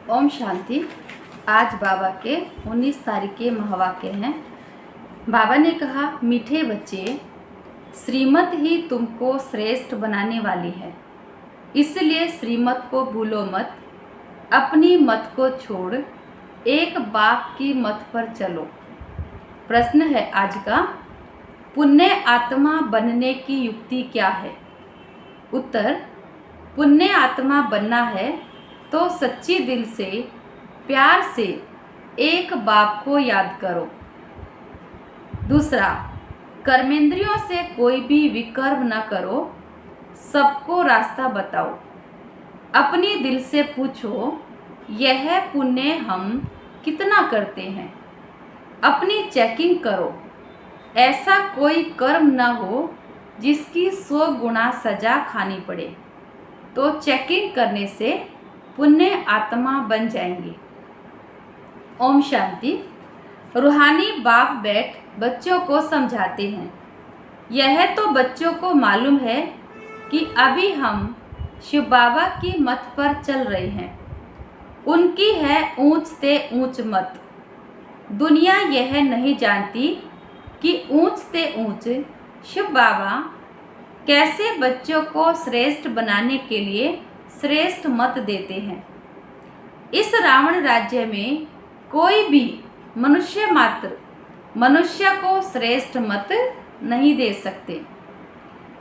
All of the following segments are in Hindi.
ओम शांति। आज बाबा के 19 तारीख के महावाक्य हैं। बाबा ने कहा, मीठे बच्चे, श्रीमत ही तुमको श्रेष्ठ बनाने वाली है, इसलिए श्रीमत को भूलो मत। अपनी मत को छोड़ एक बाप की मत पर चलो। प्रश्न है आज का, पुण्य आत्मा बनने की युक्ति क्या है? उत्तर, पुण्य आत्मा बनना है तो सच्ची दिल से प्यार से एक बाप को याद करो। दूसरा, कर्मेंद्रियों से कोई भी विकर्म न करो, सबको रास्ता बताओ। अपनी दिल से पूछो, यह पुण्य हम कितना करते हैं? अपनी चेकिंग करो। ऐसा कोई कर्म न हो जिसकी 100 गुना सजा खानी पड़े, तो चेकिंग करने से पुण्य आत्मा बन जाएंगे। ओम शांति। रूहानी बाप बैठ बच्चों को समझाते हैं। यह तो बच्चों को मालूम है कि अभी हम शिव बाबा की मत पर चल रहे हैं। उनकी है ऊंच ते ऊंच मत। दुनिया यह नहीं जानती कि ऊंच ते ऊंच शिव बाबा कैसे बच्चों को श्रेष्ठ बनाने के लिए श्रेष्ठ मत देते हैं। इस रावण राज्य में कोई भी मनुष्य मात्र मनुष्य को श्रेष्ठ मत नहीं दे सकते।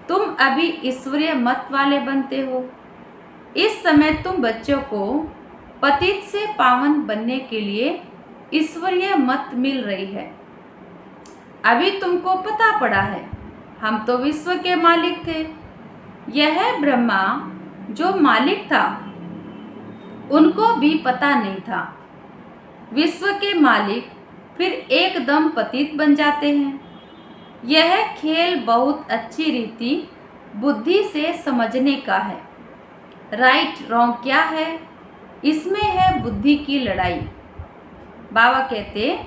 तुम अभी ईश्वरीय मत वाले बनते हो। इस समय तुम बच्चों को पतित से पावन बनने के लिए ईश्वरीय मत मिल रही है। अभी तुमको पता पड़ा है, हम तो विश्व के मालिक थे। यह ब्रह्मा जो मालिक था, उनको भी पता नहीं था। विश्व के मालिक फिर एकदम पतित बन जाते हैं। यह खेल बहुत अच्छी रीति बुद्धि से समझने का है। राइट रॉन्ग क्या है, इसमें है बुद्धि की लड़ाई। बाबा कहते,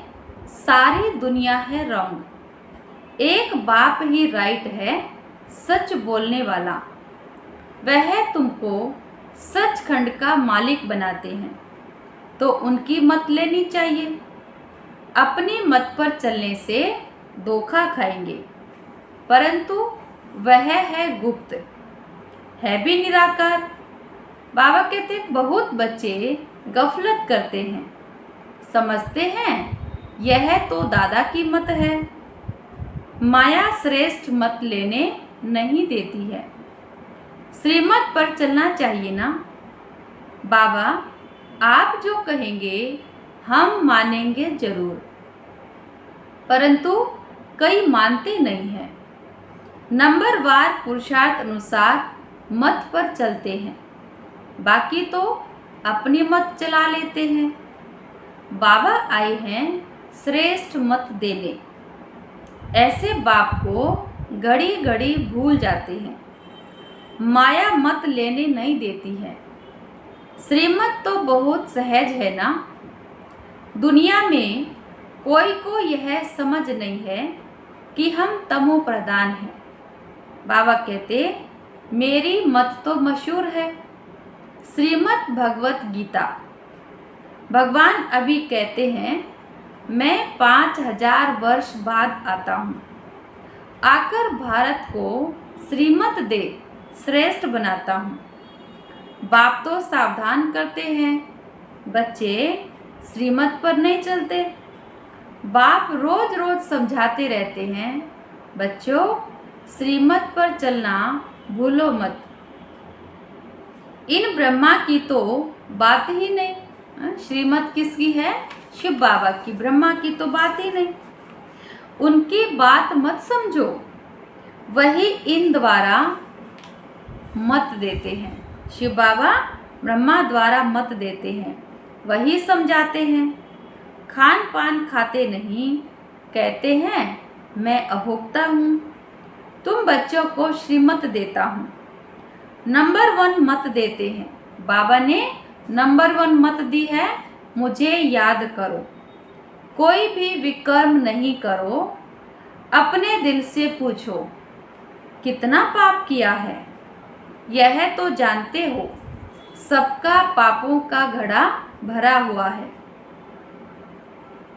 सारी दुनिया है रॉन्ग, एक बाप ही राइट है, सच बोलने वाला। वह तुमको सचखंड का मालिक बनाते हैं, तो उनकी मत लेनी चाहिए। अपनी मत पर चलने से धोखा खाएंगे, परंतु वह है गुप्त, है भी निराकार। बाबा कहते, बहुत बच्चे गफलत करते हैं, समझते हैं यह तो दादा की मत है। माया श्रेष्ठ मत लेने नहीं देती है। श्रीमत पर चलना चाहिए ना। बाबा आप जो कहेंगे हम मानेंगे जरूर, परंतु कई मानते नहीं हैं। नंबरवार पुरुषार्थ अनुसार मत पर चलते हैं, बाकी तो अपनी मत चला लेते हैं। बाबा आए हैं श्रेष्ठ मत देने। ऐसे बाप को घड़ी घड़ी भूल जाते हैं। माया मत लेने नहीं देती है। श्रीमत तो बहुत सहज है ना। दुनिया में कोई को यह समझ नहीं है कि हम तमो प्रधान हैं। बाबा कहते, मेरी मत तो मशहूर है, श्रीमद् भगवत गीता। भगवान अभी कहते हैं, मैं 5000 वर्ष बाद आता हूँ, आकर भारत को श्रीमत दे श्रेष्ठ बनाता हूँ। बाप तो सावधान करते हैं, बच्चे श्रीमत पर नहीं चलते। बाप रोज रोज समझाते रहते हैं, बच्चों श्रीमत पर चलना भूलो मत। इन ब्रह्मा की तो बात ही नहीं। श्रीमत किसकी है? शिव बाबा की। ब्रह्मा की तो बात ही नहीं। उनकी बात मत समझो, वही इन द्वारा मत देते हैं। शिव बाबा ब्रह्मा द्वारा मत देते हैं, वही समझाते हैं। खान पान खाते नहीं, कहते हैं मैं अभोक्ता हूँ। तुम बच्चों को श्रीमत देता हूँ, नंबर 1 मत देते हैं। बाबा ने नंबर 1 मत दी है, मुझे याद करो। कोई भी विकर्म नहीं करो। अपने दिल से पूछो, कितना पाप किया है? यह तो जानते हो, सबका पापों का घड़ा भरा हुआ है।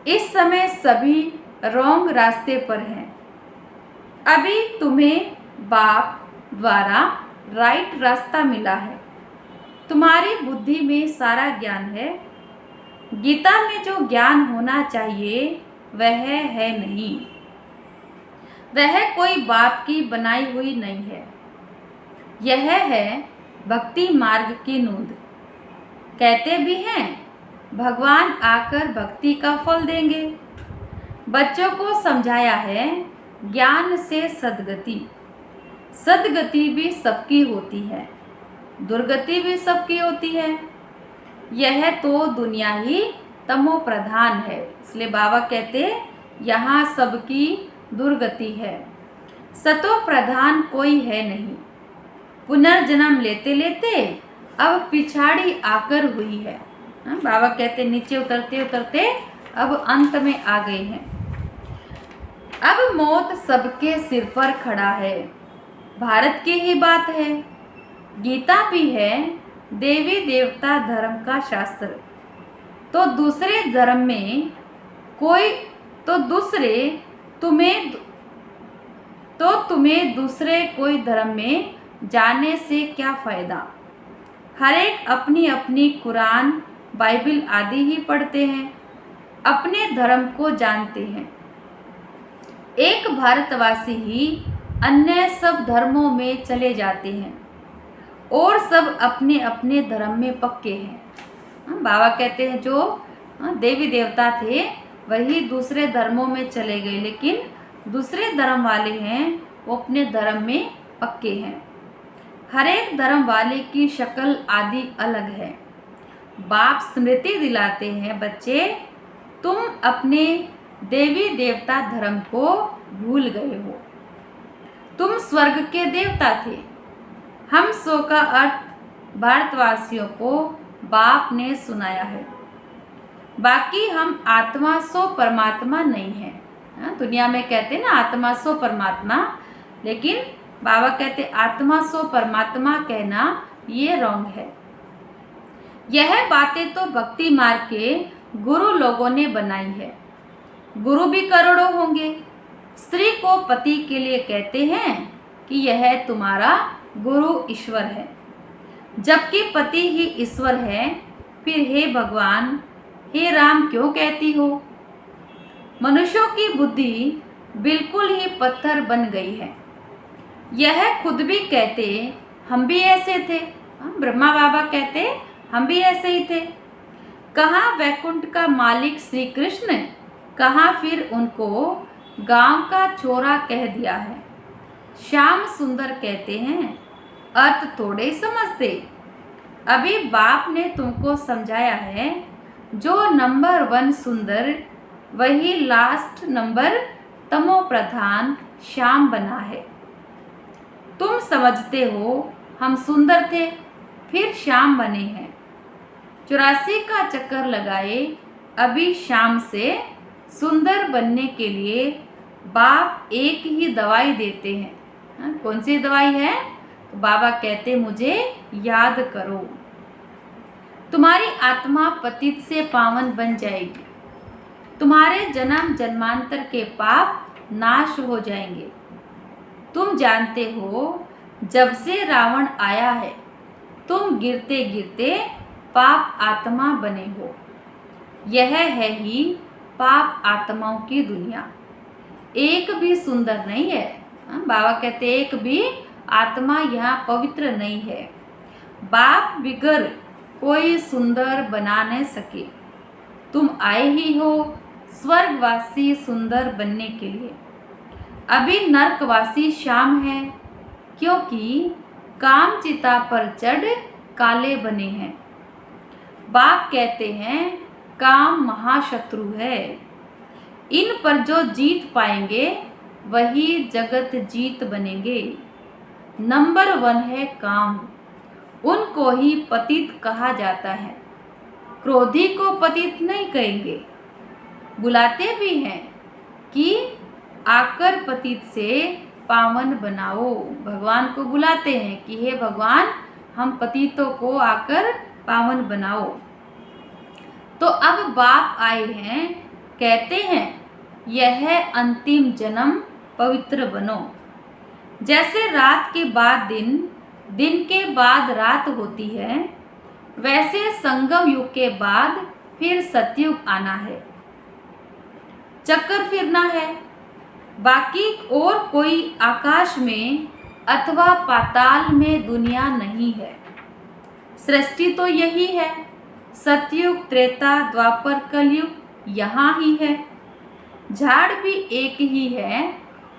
इस समय सभी रॉन्ग रास्ते पर हैं। अभी तुम्हें बाप द्वारा राइट रास्ता मिला है। तुम्हारी बुद्धि में सारा ज्ञान है। गीता में जो ज्ञान होना चाहिए वह है नहीं। वह कोई बाप की बनाई हुई नहीं है। यह है भक्ति मार्ग की नूंद। कहते भी हैं भगवान आकर भक्ति का फल देंगे। बच्चों को समझाया है ज्ञान से सद्गति। सद्गति भी सबकी होती है, दुर्गति भी सबकी होती है। यह तो दुनिया ही तमो प्रधान है, इसलिए बाबा कहते यहाँ सबकी दुर्गति है। सतो प्रधान कोई है नहीं। पुनर्जन्म लेते लेते अब पिछाड़ी आकर हुई है। बाबा कहते नीचे उतरते उतरते अब अंत में आ गए हैं। अब मौत सबके सिर पर खड़ा है। भारत की ही बात है। गीता भी है देवी देवता धर्म का शास्त्र। तो दूसरे धर्म में कोई तुम्हें दूसरे कोई धर्म में जाने से क्या फ़ायदा। हर एक अपनी अपनी कुरान बाइबल आदि ही पढ़ते हैं, अपने धर्म को जानते हैं। एक भारतवासी ही अन्य सब धर्मों में चले जाते हैं और सब अपने अपने धर्म में पक्के हैं। बाबा कहते हैं जो देवी देवता थे वही दूसरे धर्मों में चले गए, लेकिन दूसरे धर्म वाले हैं वो अपने धर्म में पक्के हैं। हर एक धर्म वाले की शक्ल आदि अलग है। बाप स्मृति दिलाते हैं बच्चे तुम अपने देवी देवता धर्म को भूल गए हो। तुम स्वर्ग के देवता थे। हम सो का अर्थ भारतवासियों को बाप ने सुनाया है। बाकी हम आत्मा सो परमात्मा नहीं है। दुनिया में कहते हैं ना आत्मा सो परमात्मा, लेकिन बाबा कहते आत्मा सो परमात्मा कहना ये रॉन्ग है। यह बातें तो भक्ति मार्ग के गुरु लोगों ने बनाई है। गुरु भी करोड़ों होंगे। स्त्री को पति के लिए कहते हैं कि यह तुम्हारा गुरु ईश्वर है, जबकि पति ही ईश्वर है। फिर हे भगवान हे राम क्यों कहती हो। मनुष्यों की बुद्धि बिल्कुल ही पत्थर बन गई है। यह खुद भी कहते हम भी ऐसे थे। ब्रह्मा बाबा कहते हम भी ऐसे ही थे। कहाँ वैकुंठ का मालिक श्री कृष्ण, कहाँ फिर उनको गांव का छोरा कह दिया है। श्याम सुंदर कहते हैं, अर्थ थोड़े समझते। अभी बाप ने तुमको समझाया है जो नंबर 1 सुंदर वही लास्ट नंबर तमो प्रधान श्याम बना है। तुम समझते हो हम सुंदर थे फिर श्याम बने हैं। 84 का चक्कर लगाए अभी श्याम से सुंदर बनने के लिए बाप एक ही दवाई देते हैं। कौन सी दवाई है? तो बाबा कहते मुझे याद करो। तुम्हारी आत्मा पतित से पावन बन जाएगी। तुम्हारे जन्म जन्मांतर के पाप नाश हो जाएंगे। तुम जानते हो जब से रावण आया है तुम गिरते गिरते पाप आत्मा बने हो। यह है ही पाप आत्माओं की दुनिया। एक भी सुंदर नहीं है। बाबा कहते एक भी आत्मा यहाँ पवित्र नहीं है। बाप बिगर कोई सुंदर बना नहीं सके। तुम आए ही हो स्वर्गवासी सुंदर बनने के लिए। अभी नरकवासी श्याम है, क्योंकि काम चिता पर चढ़ काले बने हैं। बाप कहते हैं काम महाशत्रु है। इन पर जो जीत पाएंगे वही जगत जीत बनेंगे। नंबर 1 है काम, उनको ही पतित कहा जाता है। क्रोधी को पतित नहीं कहेंगे। बुलाते भी हैं कि आकर पतित से पावन बनाओ। भगवान को बुलाते हैं कि हे भगवान हम पतितों को आकर पावन बनाओ। तो अब बाप आए हैं, कहते हैं यह अंतिम जन्म पवित्र बनो। जैसे रात के बाद दिन, दिन के बाद रात होती है, वैसे संगम युग के बाद फिर सतयुग आना है, चक्कर फिरना है। बाकी और कोई आकाश में अथवा पाताल में दुनिया नहीं है। सृष्टि तो यही है, सतयुग त्रेता द्वापर कलयुग यहाँ ही है। झाड़ भी एक ही है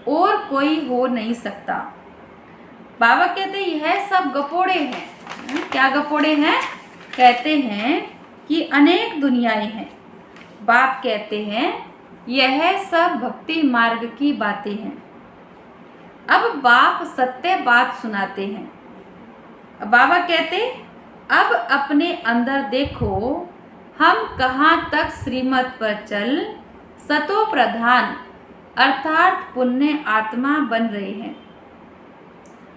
और कोई हो नहीं सकता। बाबा कहते हैं यह सब गपोड़े हैं। क्या गपोड़े हैं? कहते हैं कि अनेक दुनियाएं हैं। बाप कहते हैं यह सब भक्ति मार्ग की बातें हैं। अब बाप सत्य बात सुनाते हैं। बाबा कहते अब अपने अंदर देखो, हम कहाँ तक श्रीमत पर चल सतो प्रधान अर्थात पुण्य आत्मा बन रहे हैं।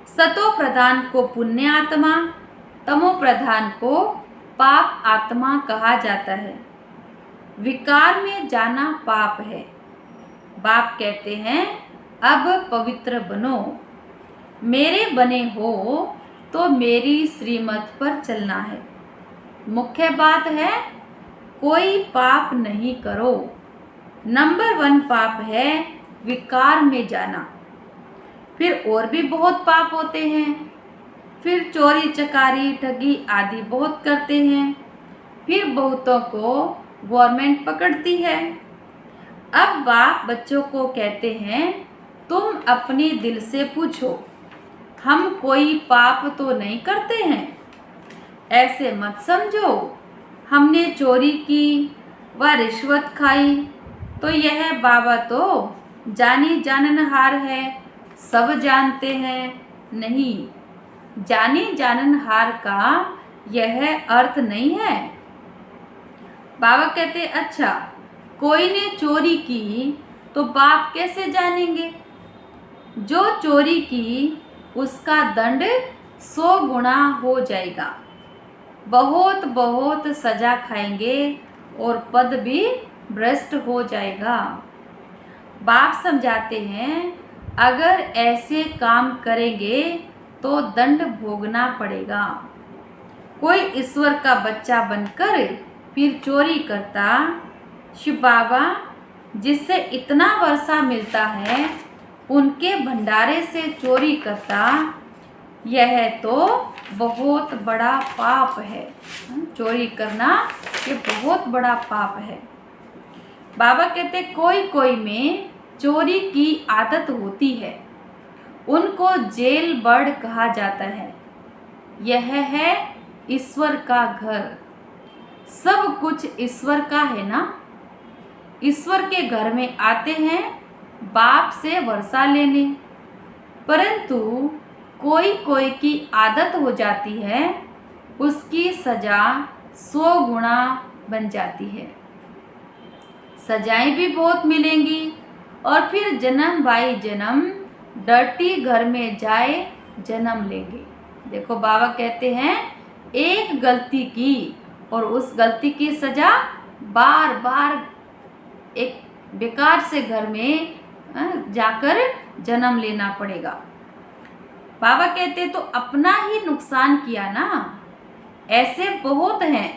सतो प्रधान को पुण्य आत्मा, तमो प्रधान को पाप आत्मा कहा जाता है। विकार में जाना पाप है। बाप कहते हैं अब पवित्र बनो। मेरे बने हो तो मेरी श्रीमत पर चलना है। मुख्य बात है कोई पाप नहीं करो। नंबर 1 पाप है विकार में जाना। फिर और भी बहुत पाप होते हैं। फिर चोरी चकारी ठगी आदि बहुत करते हैं। फिर बहुतों को गवर्नमेंट पकड़ती है। अब बाप बच्चों को कहते हैं तुम अपनी दिल से पूछो, हम कोई पाप तो नहीं करते हैं। ऐसे मत समझो हमने चोरी की व रिश्वत खाई तो यह बाबा तो जानी जाननहार है, सब जानते हैं। नहीं, जानी जाननहार का यह अर्थ नहीं है। बाबा कहते अच्छा, कोई ने चोरी की तो बाप कैसे जानेंगे? जो चोरी की उसका दंड 100 गुना हो जाएगा। बहुत बहुत सजा खाएंगे और पद भी भ्रष्ट हो जाएगा। बाप समझाते हैं अगर ऐसे काम करेंगे तो दंड भोगना पड़ेगा। कोई ईश्वर का बच्चा बनकर फिर चोरी करता, शिव बाबा जिससे इतना वर्षा मिलता है उनके भंडारे से चोरी करता, यह तो बहुत बड़ा पाप है। चोरी करना ये बहुत बड़ा पाप है। बाबा कहते कोई कोई में चोरी की आदत होती है, उनको जेल बर्ड कहा जाता है। यह है ईश्वर का घर। सब कुछ ईश्वर का है ना। ईश्वर के घर में आते हैं बाप से वर्षा लेने, परंतु कोई कोई की आदत हो जाती है, उसकी सजा 100 गुना बन जाती है। सजाएं भी बहुत मिलेंगी और फिर जन्म बाई जन्म डर्टी घर में जाए जन्म लेंगे। देखो बाबा कहते हैं एक गलती की और उस गलती की सजा बार बार एक बेकार से घर में जाकर जन्म लेना पड़ेगा। बाबा कहते तो अपना ही नुकसान किया ना। ऐसे बहुत हैं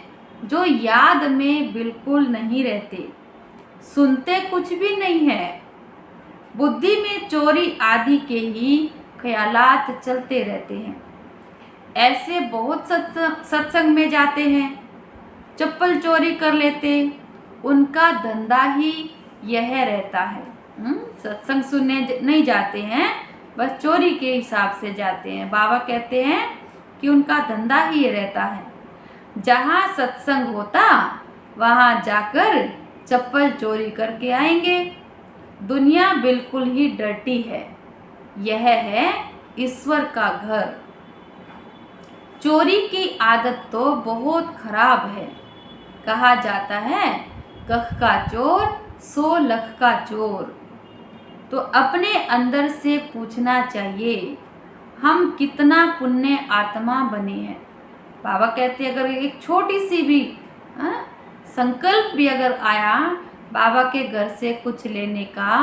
जो याद में बिल्कुल नहीं रहते, सुनते कुछ भी नहीं है। बुद्धि में चोरी आदि के ही ख्यालात चलते रहते हैं। ऐसे बहुत सत्संग में जाते हैं, चप्पल चोरी कर लेते, उनका धंधा ही यह रहता है। सत्संग सुनने नहीं जाते हैं, बस चोरी के हिसाब से जाते हैं। बाबा कहते हैं कि उनका धंधा ही ये रहता है। जहाँ सत्संग होता वहाँ जाकर चप्पल चोरी करके आएंगे। दुनिया बिल्कुल ही डर्टी है। यह है ईश्वर का घर। चोरी की आदत तो बहुत खराब है। कहा जाता है कख का चोर 100 लख का चोर। तो अपने अंदर से पूछना चाहिए हम कितना पुण्य आत्मा बने हैं। बाबा कहते हैं अगर एक छोटी सी भी संकल्प भी अगर आया बाबा के घर से कुछ लेने का,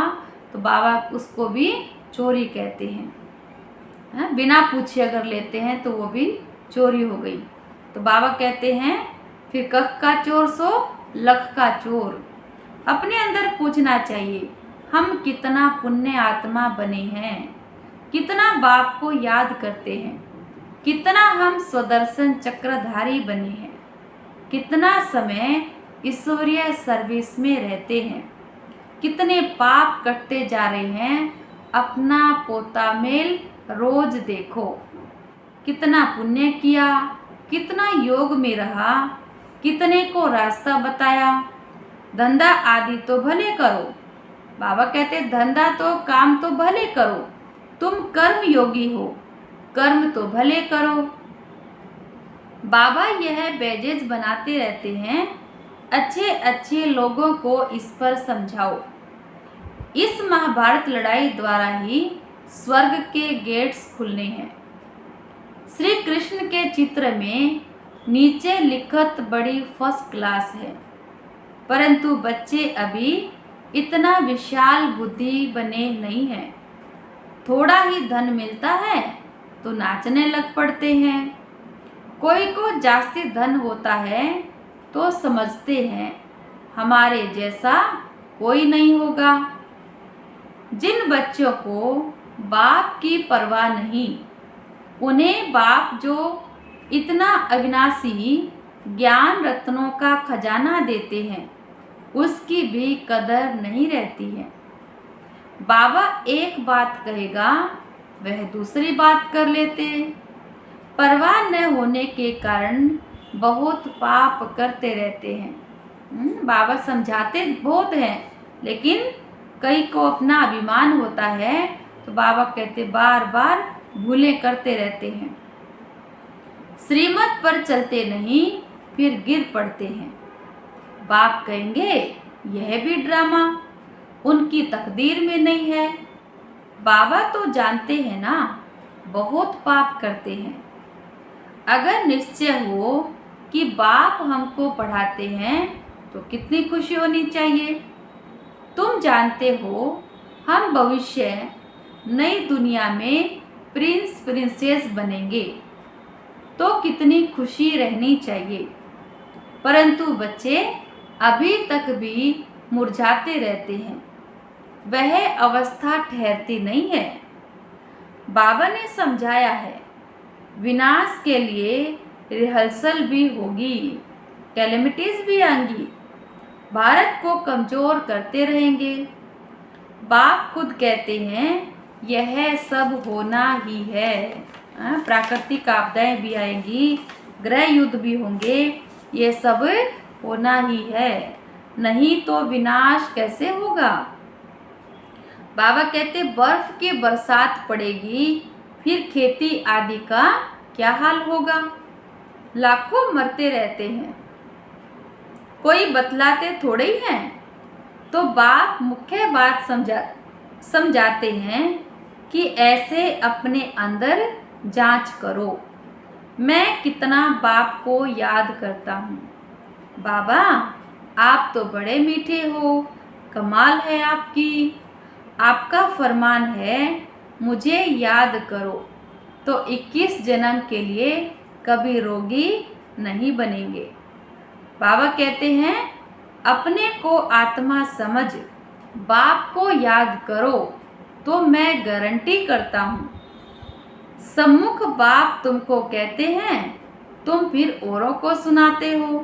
तो बाबा उसको भी चोरी कहते हैं। बिना पूछे अगर लेते हैं तो वो भी चोरी हो गई। तो बाबा कहते हैं फिर कख का चोर सो लख का चोर। अपने अंदर पूछना चाहिए, हम कितना पुण्य आत्मा बने हैं, कितना बाप को याद करते हैं, कितना हम स्वदर्शन चक्रधारी बने हैं, कितना समय ईश्वरीय सर्विस में रहते हैं, कितने पाप कटते जा रहे हैं। अपना पोता मेल रोज देखो, कितना पुण्य किया, कितना योग में रहा, कितने को रास्ता बताया। धंधा आदि तो भले करो, बाबा कहते धंधा तो काम तो भले करो, तुम कर्म योगी हो, कर्म तो भले करो। बाबा यह बैजेज बनाते रहते हैं, अच्छे अच्छे लोगों को इस पर समझाओ। इस महाभारत लड़ाई द्वारा ही स्वर्ग के गेट्स खुलने हैं। श्री कृष्ण के चित्र में नीचे लिखत बड़ी फर्स्ट क्लास है, परंतु बच्चे अभी इतना विशाल बुद्धि बने नहीं हैं। थोड़ा ही धन मिलता है तो नाचने लग पड़ते हैं। कोई को जास्ती धन होता है तो समझते हैं हमारे जैसा कोई नहीं होगा। जिन बच्चों को बाप की परवाह नहीं, उन्हें बाप जो इतना अविनाशी ज्ञान रत्नों का खजाना देते हैं, उसकी भी कदर नहीं रहती है। बाबा एक बात कहेगा वह दूसरी बात कर लेते, परवाह न होने के कारण बहुत पाप करते रहते हैं। बाबा समझाते बहुत हैं, लेकिन कई को अपना अभिमान होता है तो बाबा कहते बार बार भूलें करते रहते हैं। श्रीमत पर चलते नहीं फिर गिर पड़ते हैं। बाप कहेंगे यह भी ड्रामा, उनकी तकदीर में नहीं है। बाबा तो जानते हैं ना, बहुत पाप करते हैं। अगर निश्चय हो कि बाप हमको पढ़ाते हैं तो कितनी खुशी होनी चाहिए। तुम जानते हो हम भविष्य नई दुनिया में प्रिंस प्रिंसेस बनेंगे, तो कितनी खुशी रहनी चाहिए। परंतु बच्चे अभी तक भी मुरझाते रहते हैं, वह अवस्था ठहरती नहीं है। बाबा ने समझाया है विनाश के लिए रिहर्सल भी होगी, कैलेमिटीज भी आएंगी, भारत को कमजोर करते रहेंगे। बाप खुद कहते हैं यह सब होना ही है। प्राकृतिक आपदाएं भी आएंगी, ग्रह युद्ध भी होंगे, ये सब होना ही है, नहीं तो विनाश कैसे होगा। बाबा कहते बर्फ की बरसात पड़ेगी, फिर खेती आदि का क्या हाल होगा। लाखों मरते रहते हैं, कोई बतलाते थोड़े ही हैं। तो बाप मुख्य बात समझाते हैं कि ऐसे अपने अंदर जांच करो, मैं कितना बाप को याद करता हूँ। बाबा आप तो बड़े मीठे हो, कमाल है आपकी, आपका फरमान है मुझे याद करो तो 21 जन्म के लिए कभी रोगी नहीं बनेंगे। बाबा कहते हैं अपने को आत्मा समझ बाप को याद करो तो मैं गारंटी करता हूँ सम्मुख बाप तुमको कहते हैं, तुम फिर औरों को सुनाते हो।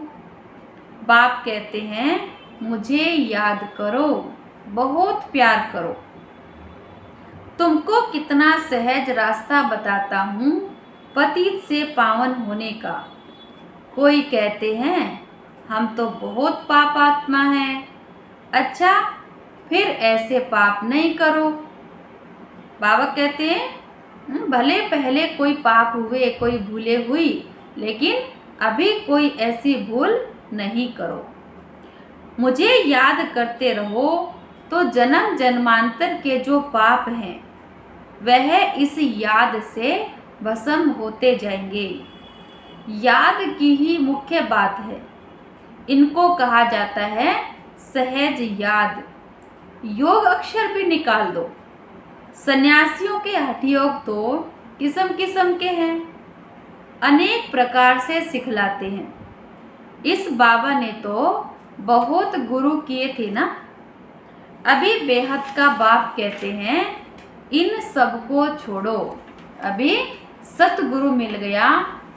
बाप कहते हैं मुझे याद करो, बहुत प्यार करो। तुमको कितना सहज रास्ता बताता हूँ पतित से पावन होने का। कोई कहते हैं हम तो बहुत पाप आत्मा हैं। अच्छा फिर ऐसे पाप नहीं करो। बाबा कहते हैं भले पहले कोई पाप हुए, कोई भूले हुई, लेकिन अभी कोई ऐसी भूल नहीं करो। मुझे याद करते रहो तो जन्म जन्मांतर के जो पाप हैं वह इस याद से भस्म होते जाएंगे। याद की ही मुख्य बात है। इनको कहा जाता है सहज याद। योग अक्षर भी निकाल दो। सन्यासियों के हठ योग तो किस्म किस्म के हैं, अनेक प्रकार से सिखलाते हैं। इस बाबा ने तो बहुत गुरु किए थे ना। अभी बेहद का बाप कहते हैं इन सब को छोड़ो। अभी सतगुरु मिल गया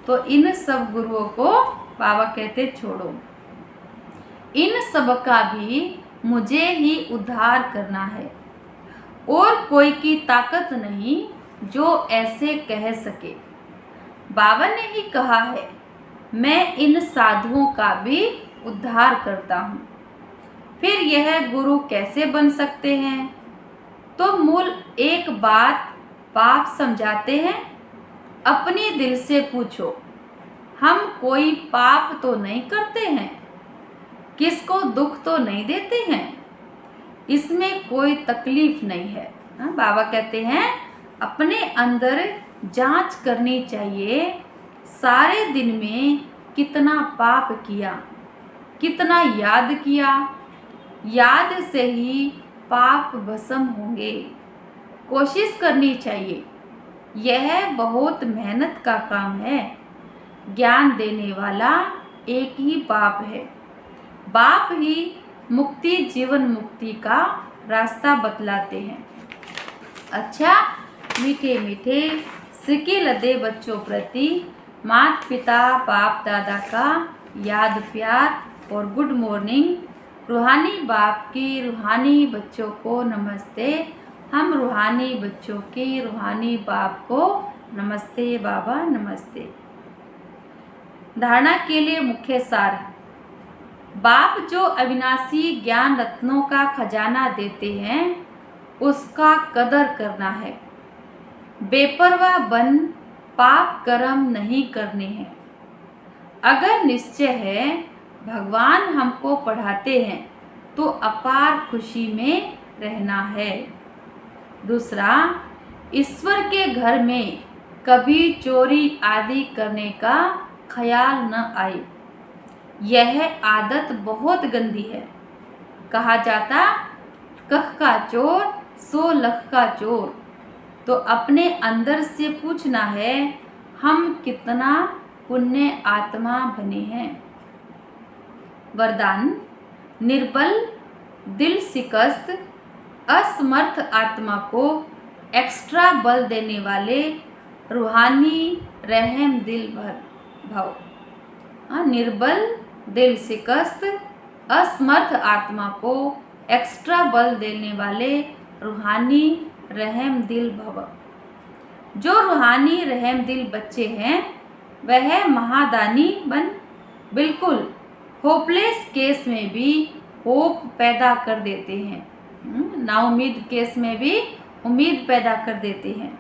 तो इन सब गुरुओं को बाबा कहते छोड़ो। इन सब का भी मुझे ही उद्धार करना है, और कोई की ताकत नहीं जो ऐसे कह सके। बाबा ने ही कहा है मैं इन साधुओं का भी उद्धार करता हूँ। फिर यह गुरु कैसे बन सकते हैं? तो मूल एक बात पाप समझाते हैं। अपने दिल से पूछो, हम कोई पाप तो नहीं करते हैं, किसको दुख तो नहीं देते हैं, इसमें कोई तकलीफ नहीं है। बाबा कहते हैं अपने अंदर जांच करनी चाहिए, सारे दिन में कितना पाप किया, कितना याद किया। याद से ही पाप भस्म होंगे। कोशिश करनी चाहिए। यह बहुत मेहनत का काम है। ज्ञान देने वाला एक ही बाप है। बाप ही मुक्ति, जीवन मुक्ति का रास्ता बतलाते हैं। अच्छा, मीठे मीठे सिक्के लदे बच्चों प्रति माता पिता बाप दादा का याद प्यार और गुड मॉर्निंग। रूहानी बाप की रूहानी बच्चों को नमस्ते। हम रूहानी बच्चों की रूहानी बाप को नमस्ते। बाबा नमस्ते। धारणा के लिए मुख्य सार। बाप जो अविनाशी ज्ञान रत्नों का खजाना देते हैं उसका कदर करना है। बेपरवाह बन पाप कर्म नहीं करने हैं। अगर निश्चय है भगवान हमको पढ़ाते हैं तो अपार खुशी में रहना है। दूसरा, ईश्वर के घर में कभी चोरी आदि करने का ख्याल न आए। यह आदत बहुत गंदी है। कहा जाता कख का चोर सो लख का चोर। तो अपने अंदर से पूछना है हम कितना पुण्य आत्मा बने हैं। वरदान। निर्बल दिल शिकस्त असमर्थ आत्मा को एक्स्ट्रा बल देने वाले रूहानी रहम दिल भव। निर्बल दिल शिकस्त असमर्थ आत्मा को एक्स्ट्रा बल देने वाले रूहानी रहम दिल भव। जो रूहानी रहम दिल बच्चे हैं वह महादानी बन बिल्कुल होपलेस केस में भी होप पैदा कर देते हैं। नाउम्मीद केस में भी उम्मीद पैदा कर देते हैं।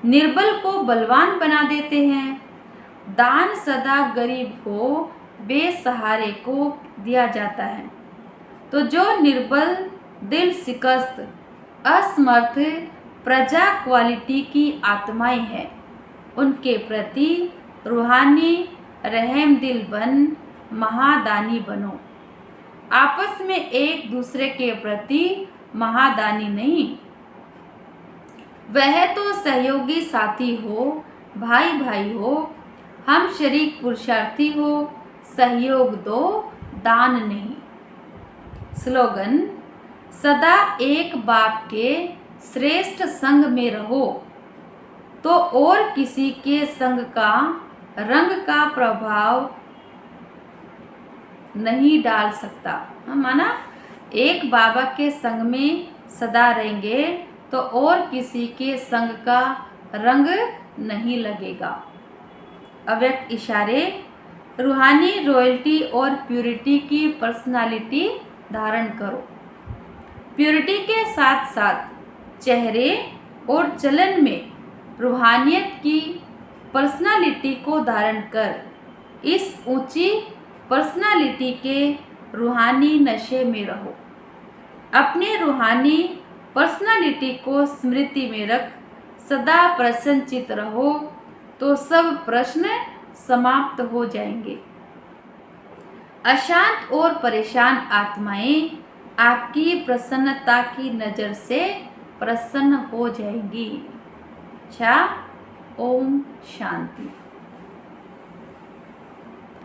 निर्बल को बलवान बना देते हैं। दान सदा गरीब को बेसहारे को दिया जाता है। तो जो निर्बल दिल शिकस्त असमर्थ प्रजा क्वालिटी की आत्माएं हैं उनके प्रति रूहानी रहम दिल बन महादानी बनो। आपस में एक दूसरे के प्रति महादानी नहीं, वह तो सहयोगी साथी हो, भाई भाई हो, हम शरीक पुरुषार्थी हो। सहयोग दो दान नहीं। स्लोगन। सदा एक बाप के श्रेष्ठ संग में रहो तो और किसी के संग का रंग का प्रभाव नहीं डाल सकता। माना एक बाबा के संग में सदा रहेंगे तो और किसी के संग का रंग नहीं लगेगा। अव्यक्त इशारे। रूहानी रॉयल्टी और प्यूरिटी की पर्सनालिटी धारण करो। प्यूरिटी के साथ साथ चेहरे और चलन में रूहानियत की पर्सनालिटी को धारण कर इस ऊंची पर्सनालिटी के रूहानी नशे में रहो। अपने रूहानी पर्सनालिटी को स्मृति में रख सदा प्रसन्नचित रहो तो सब प्रश्न समाप्त हो जाएंगे। अशांत और परेशान आत्माएं आपकी प्रसन्नता की नज़र से प्रसन्न हो जाएंगी। अच्छा, ओम शांति।